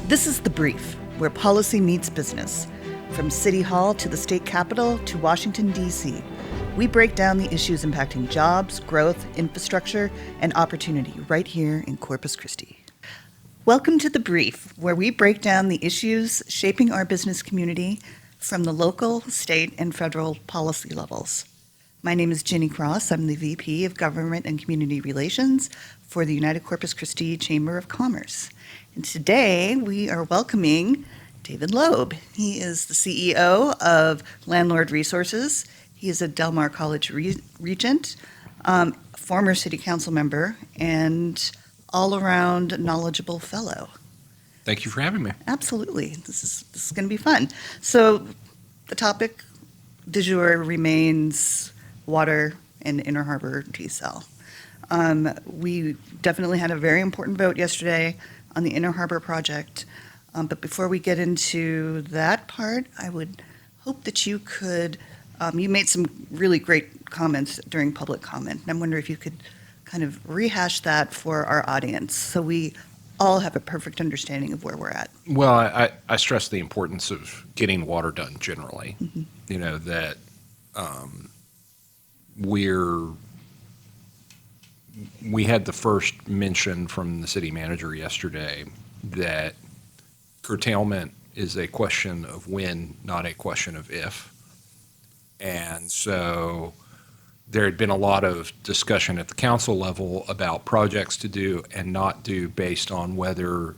This is The Brief, where policy meets business. From City Hall to the state capitol to Washington, D.C., we break down the issues impacting jobs, growth, infrastructure, and opportunity right here in Corpus Christi. Welcome to The Brief, where we break down the issues shaping our business community from the local, state, and federal policy levels. My name is Ginny Cross. I'm the VP of Government and Community Relations for the United Corpus Christi Chamber of Commerce. And today we are welcoming David Loeb. He is the CEO of Landlord Resources. He is a Mar College Regent, former City Council member, and all-around knowledgeable fellow. Thank you for having me. Absolutely. This is going to be fun. So the topic du jour remains water and Inner Harbor desal. We definitely had a very important vote yesterday on the Inner Harbor project. But before we get into that part, I would hope that you could, you made some really great comments during public comment. And I'm wondering if you could kind of rehash that for our audience so we all have a perfect understanding of where we're at. Well, I stress the importance of getting water done generally. Mm-hmm. You know, that we had the first mention from the city manager yesterday that curtailment is a question of when, not a question of if. And so there had been a lot of discussion at the council level about projects to do and not do based on whether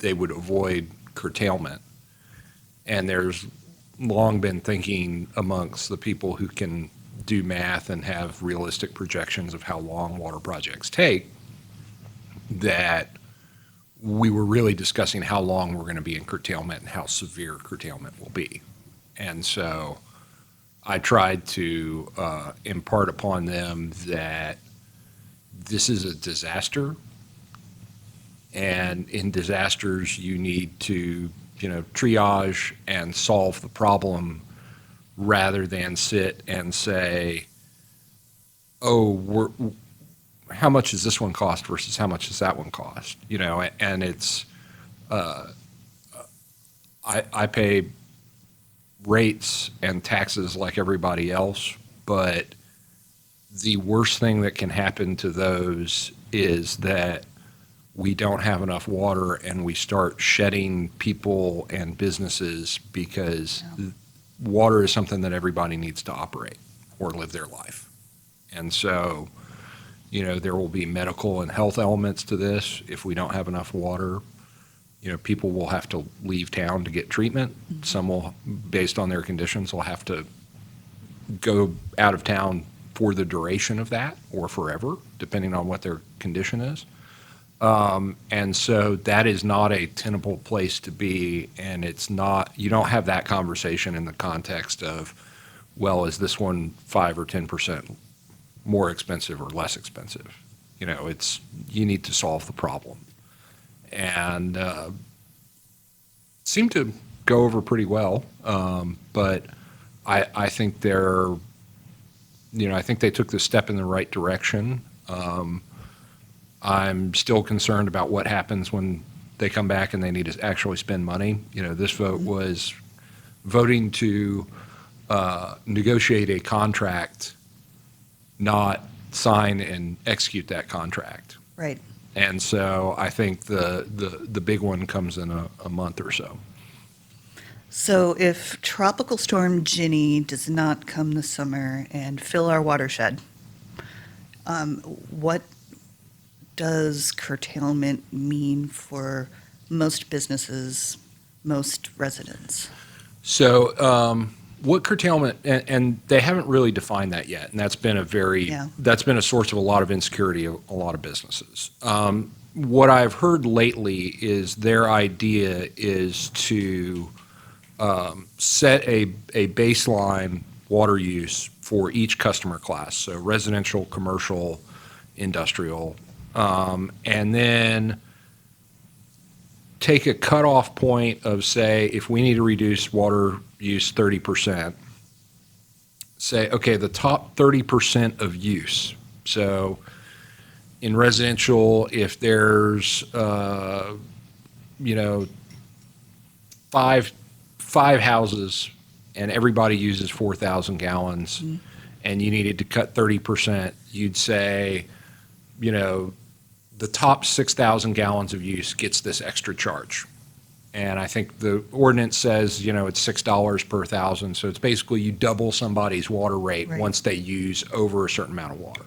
they would avoid curtailment. And there's long been thinking amongst the people who can do math and have realistic projections of how long water projects take that we were really discussing how long we're going to be in curtailment and how severe curtailment will be. And so I tried to impart upon them that this is a disaster, and in disasters you need to, triage and solve the problem rather than sit and say, oh, how much does this one cost versus how much does that one cost? And it's, I pay rates and taxes like everybody else, but the worst thing that can happen to those is that we don't have enough water and we start shedding people and businesses because water is something that everybody needs to operate or live their life. And so, there will be medical and health elements to this. If we don't have enough water, people will have to leave town to get treatment. Mm-hmm. Some will, based on their conditions, will have to go out of town for the duration of that or forever, depending on what their condition is. And so that is not a tenable place to be, and it's not, you don't have that conversation in the context of, well, is this one 5 or 10% more expensive or less expensive? It's, you need to solve the problem. And seemed to go over pretty well, but I think they're, I think they took the step in the right direction. I'm still concerned about what happens when they come back and they need to actually spend money. This vote was voting to negotiate a contract, not sign and execute that contract. Right. And so I think the big one comes in a month or so. So if Tropical Storm Ginny does not come this summer and fill our watershed, what does curtailment mean for most businesses, most residents? So what curtailment, and they haven't really defined that yet, and that's been that's been a source of a lot of insecurity of a lot of businesses. What I've heard lately is their idea is to set a baseline water use for each customer class, so residential, commercial, industrial, and then take a cutoff point of, say, if we need to reduce water use 30%, say, okay, the top 30% of use. So in residential, if there's you know, five houses and everybody uses 4,000 gallons and you needed to cut 30%, you'd say, you know, the top 6,000 gallons of use gets this extra charge. And I think the ordinance says, you know, it's $6 per thousand. So it's basically you double somebody's water rate once they use over a certain amount of water.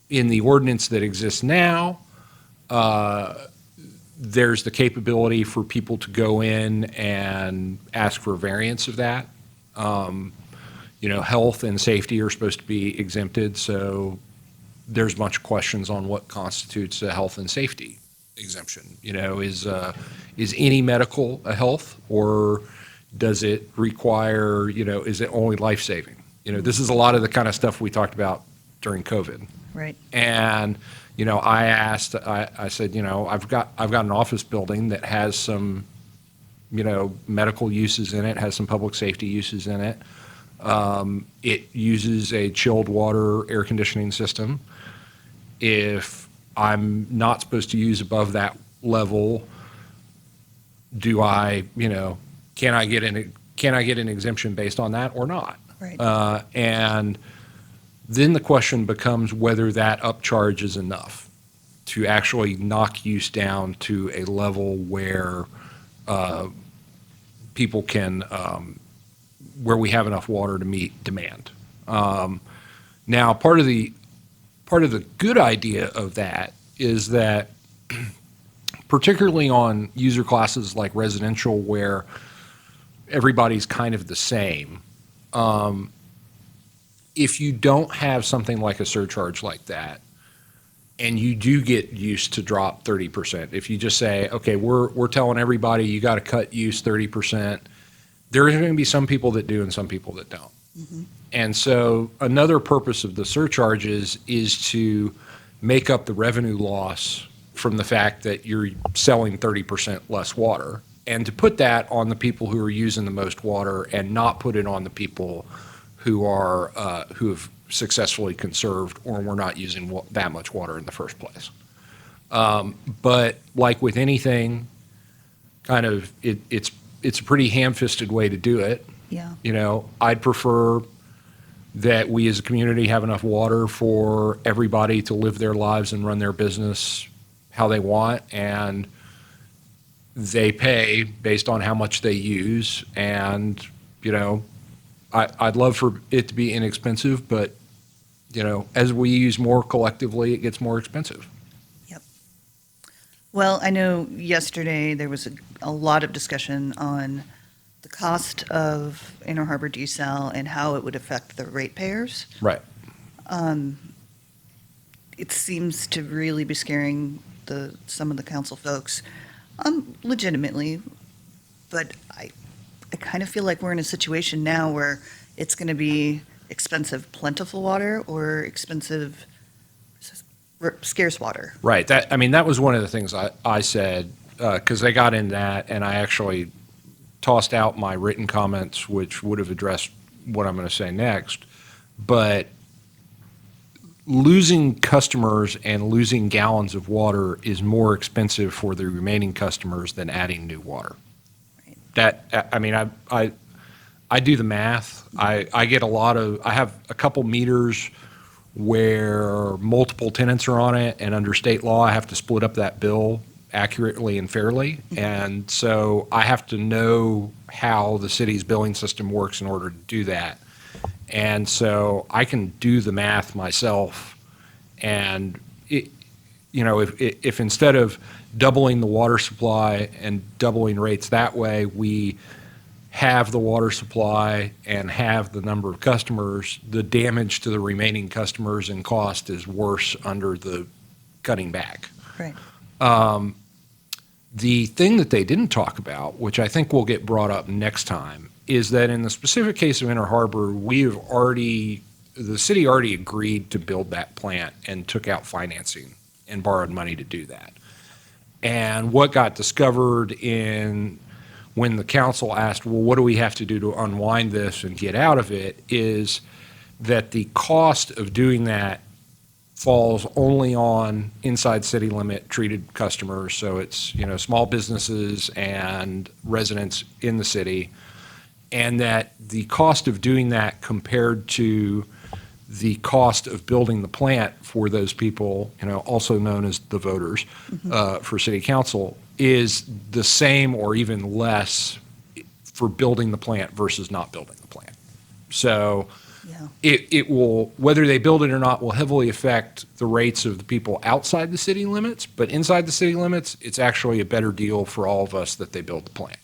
In the ordinance that exists now, there's the capability for people to go in and ask for a variance of that. You know, health and safety are supposed to be exempted, so there's a bunch of questions on what constitutes a health and safety exemption. You know, is any medical a health, or does it require, you know, is it only life-saving? You know, this is a lot of the kind of stuff we talked about during COVID. Right. And, you know, I said, you know, I've got an office building that has some, you know, medical uses in it, has some public safety uses in it. It uses a chilled water air conditioning system. If I'm not supposed to use above that level, do I, you know, can I get an exemption based on that or not? Right. And then the question becomes whether that upcharge is enough to actually knock use down to a level where people can, where we have enough water to meet demand. Now, part of the good idea of that is that, particularly on user classes like residential, where everybody's kind of the same, if you don't have something like a surcharge like that, and you do get use to drop 30%, if you just say, okay, we're telling everybody you got to cut use 30%, there's going to be some people that do and some people that don't. Mm-hmm. And so another purpose of the surcharges is to make up the revenue loss from the fact that you're selling 30% less water, and to put that on the people who are using the most water and not put it on the people who have successfully conserved or were not using that much water in the first place. But like with anything, kind of it's a pretty ham-fisted way to do it. Yeah. You know, I'd prefer that we as a community have enough water for everybody to live their lives and run their business how they want, and they pay based on how much they use. And, you know, I'd love for it to be inexpensive, but, you know, as we use more collectively, it gets more expensive. Yep. Well, I know yesterday there was a lot of discussion on the cost of Inner Harbor desal and how it would affect the ratepayers. Right. It seems to really be scaring some of the council folks, legitimately, but I kind of feel like we're in a situation now where it's going to be expensive, plentiful water or expensive, scarce water. Right. That was one of the things I said, because they got in that, and I actually tossed out my written comments, which would have addressed what I'm going to say next. But losing customers and losing gallons of water is more expensive for the remaining customers than adding new water. Right. I do the math. I get I have a couple meters where multiple tenants are on it, and under state law, I have to split up that bill accurately and fairly. Mm-hmm. And so I have to know how the city's billing system works in order to do that. And so I can do the math myself. And if instead of doubling the water supply and doubling rates that way, we have the water supply and have the number of customers, the damage to the remaining customers and cost is worse under the cutting back. Right. The thing that they didn't talk about, which I think will get brought up next time, is that in the specific case of Inner Harbor, the city already agreed to build that plant and took out financing and borrowed money to do that. And what got discovered when the council asked, well, what do we have to do to unwind this and get out of it, is that the cost of doing that falls only on inside city limit treated customers. So it's, small businesses and residents in the city. And that the cost of doing that compared to the cost of building the plant for those people, also known as the voters for city council, is the same or even less for building the plant versus not building the plant. So Yeah. it will, whether they build it or not, will heavily affect the rates of the people outside the city limits. But inside the city limits, it's actually a better deal for all of us that they build the plant.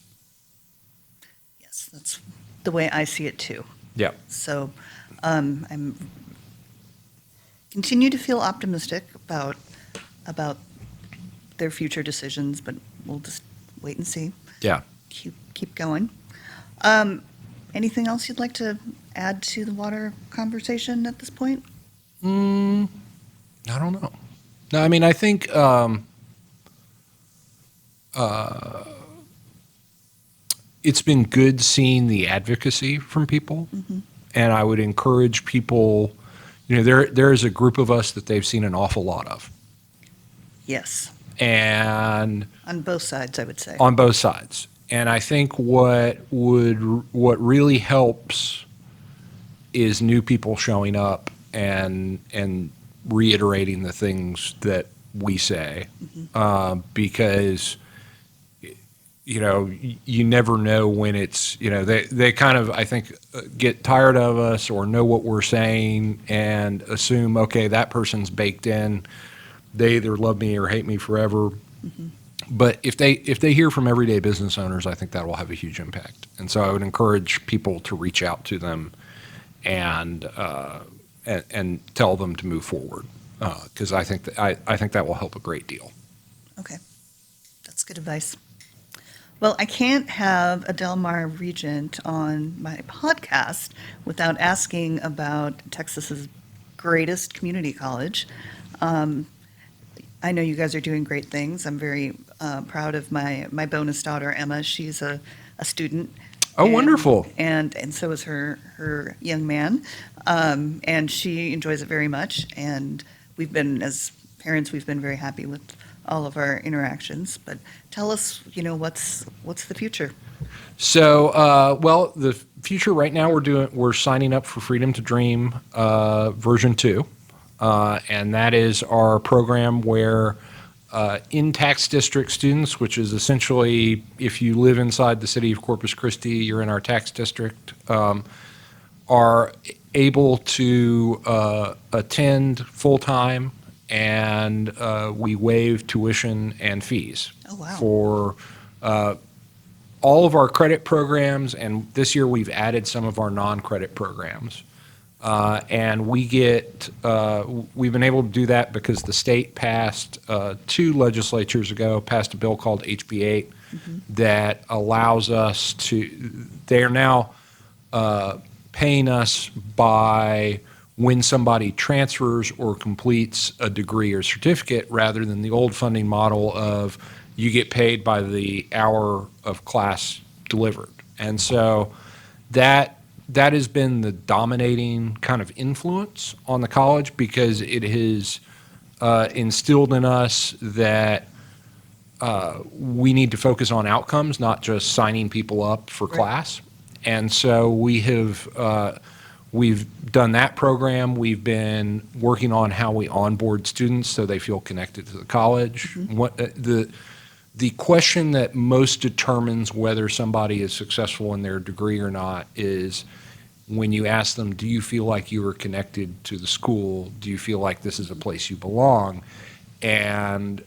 Yes, that's the way I see it too. Yeah. So I'm continue to feel optimistic about their future decisions, but we'll just wait and see. Yeah. Keep going. Anything else you'd like to add to the water conversation at this point? I don't know. No, I mean, I think it's been good seeing the advocacy from people, and I would encourage people. There is a group of us that they've seen an awful lot of, Yes, and on both sides, I would say. on both sides. And I think what really helps is new people showing up and reiterating the things that we say, because you never know when it's they kind of, I think, get tired of us or know what we're saying and assume, okay, that person's baked in, they either love me or hate me forever. But if they hear from everyday business owners, I think that will have a huge impact. And so I would encourage people to reach out to them and tell them to move forward, because I think that will help a great deal. Okay, that's good advice. Well, I can't have a Del Mar Regent on my podcast without asking about Texas's greatest community college. I know you guys are doing great things. I'm very proud of my bonus daughter, Emma. She's a student. Oh, wonderful. And so is her young man. And she enjoys it very much. And we've been, as parents, we've been very happy with all of our interactions. But tell us, what's the future? So, well, the future right now we're signing up for Freedom to Dream version 2. And that is our program where in tax district students, which is essentially if you live inside the city of Corpus Christi, you're in our tax district, are able to attend full-time, and we waive tuition and fees. Oh, wow. For all of our credit programs, and this year we've added some of our non-credit programs. And we've been able to do that because the state passed, 2 legislatures ago, passed a bill called HB 8 that allows us they are now paying us by when somebody transfers or completes a degree or certificate, rather than the old funding model of you get paid by the hour of class delivered. And so that has been the dominating kind of influence on the college, because it has instilled in us that we need to focus on outcomes, not just signing people up for class. And so we've done that program. We've been working on how we onboard students so they feel connected to the college. The question that most determines whether somebody is successful in their degree or not is when you ask them, do you feel like you are connected to the school? Do you feel like this is a place you belong? And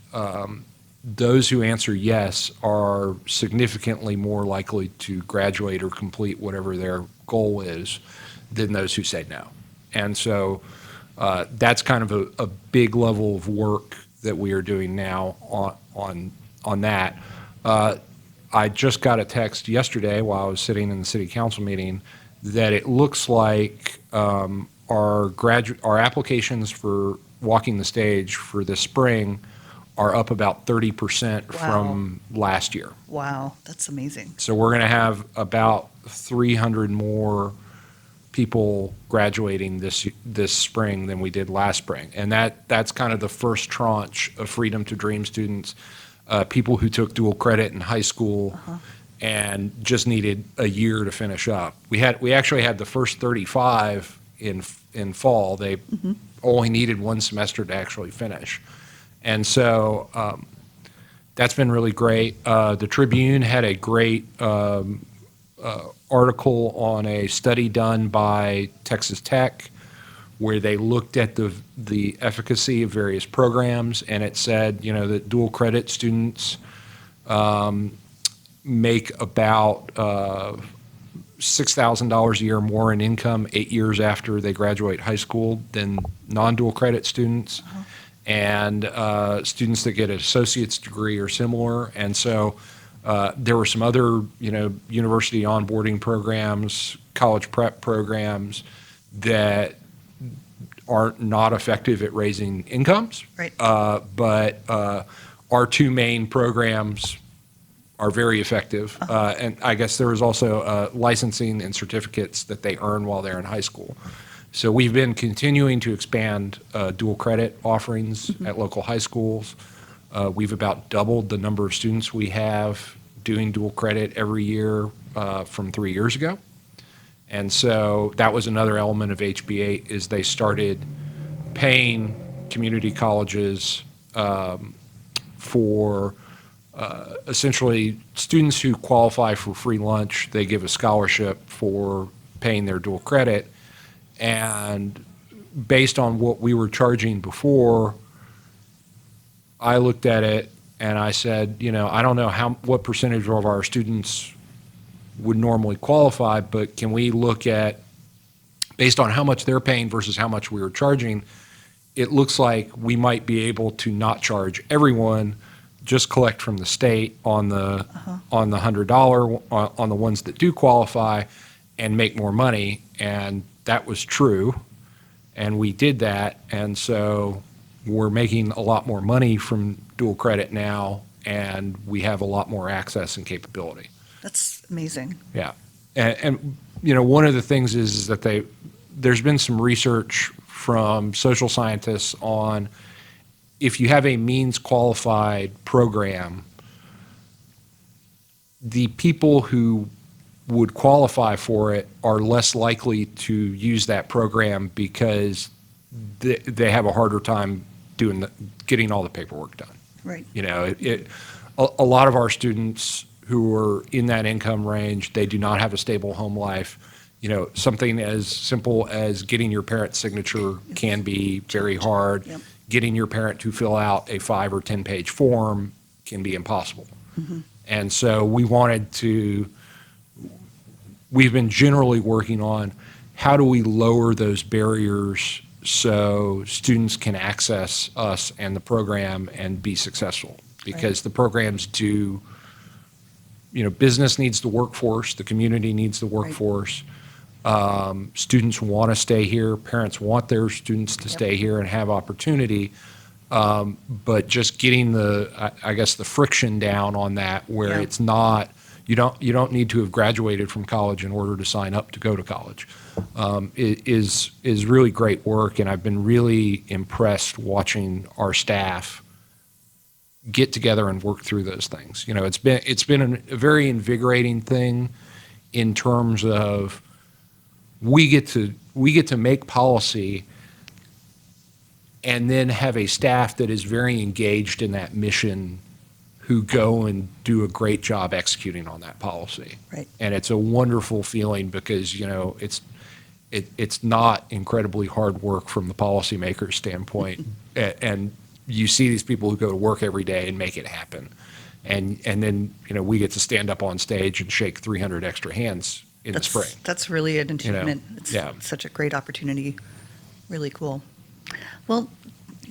those who answer yes are significantly more likely to graduate or complete whatever their goal is than those who say no. And so that's kind of a big level of work that we are doing now on that. I just got a text yesterday while I was sitting in the city council meeting that it looks like our applications for walking the stage for this spring are up about 30% from last year. Wow, that's amazing. So we're going to have about 300 more people graduating this spring than we did last spring. And that's kind of the first tranche of Freedom to Dream students, people who took dual credit in high school and just needed a year to finish up. We actually had the first 35 in fall. They only needed one semester to actually finish. And so that's been really great. The Tribune had a great article on a study done by Texas Tech where they looked at the efficacy of various programs, and it said, that dual credit students make about $6,000 a year more in income 8 years after they graduate high school than non-dual credit students. And students that get an associate's degree are similar. And so there were some other, university onboarding programs, college prep programs that are not effective at raising incomes. Right. But our two main programs are very effective. And I guess there was also licensing and certificates that they earn while they're in high school. So we've been continuing to expand dual credit offerings at local high schools. We've about doubled the number of students we have doing dual credit every year from 3 years ago. And so that was another element of HB8 is they started paying community colleges for essentially students who qualify for free lunch. They give a scholarship for paying their dual credit. And based on what we were charging before, I looked at it and I said, I don't know what percentage of our students would normally qualify, but can we look at, based on how much they're paying versus how much we were charging, it looks like we might be able to not charge everyone, just collect from the state on the $100 on the ones that do qualify and make more money. And that was true, and we did that, and so we're making a lot more money from dual credit now, and we have a lot more access and capability. That's amazing. Yeah, and one of the things is that there's been some research from social scientists on if you have a means qualified program, the people who would qualify for it are less likely to use that program because they have a harder time getting all the paperwork done. Right. A lot of our students who are in that income range, they do not have a stable home life. Something as simple as getting your parent's signature can be very hard. Yep. Getting your parent to fill out a 5 or 10 page form can be impossible. And so we've been generally working on how do we lower those barriers so students can access us and the program and be successful. Because the programs do, business needs the workforce, the community needs the workforce. Students want to stay here, parents want their students to stay here and have opportunity. But just getting the friction down on that where it's not, you don't need to have graduated from college in order to sign up to go to college. Is really great work, and I've been really impressed watching our staff get together and work through those things. It's been a very invigorating thing in terms of we get to make policy and then have a staff that is very engaged in that mission who go and do a great job executing on that policy. Right. And it's a wonderful feeling because, it's not incredibly hard work from the policymaker's standpoint. And you see these people who go to work every day and make it happen. And then, we get to stand up on stage and shake 300 extra hands in the spring. That's really an achievement. It's such a great opportunity. Really cool. Well,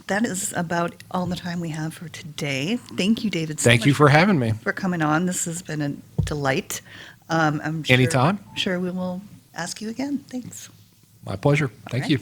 that is about all the time we have for today. Thank you, David. Thank you for having me. For coming on. This has been a delight. Anytime. I'm sure we will ask you again. Thanks. My pleasure. Thank you.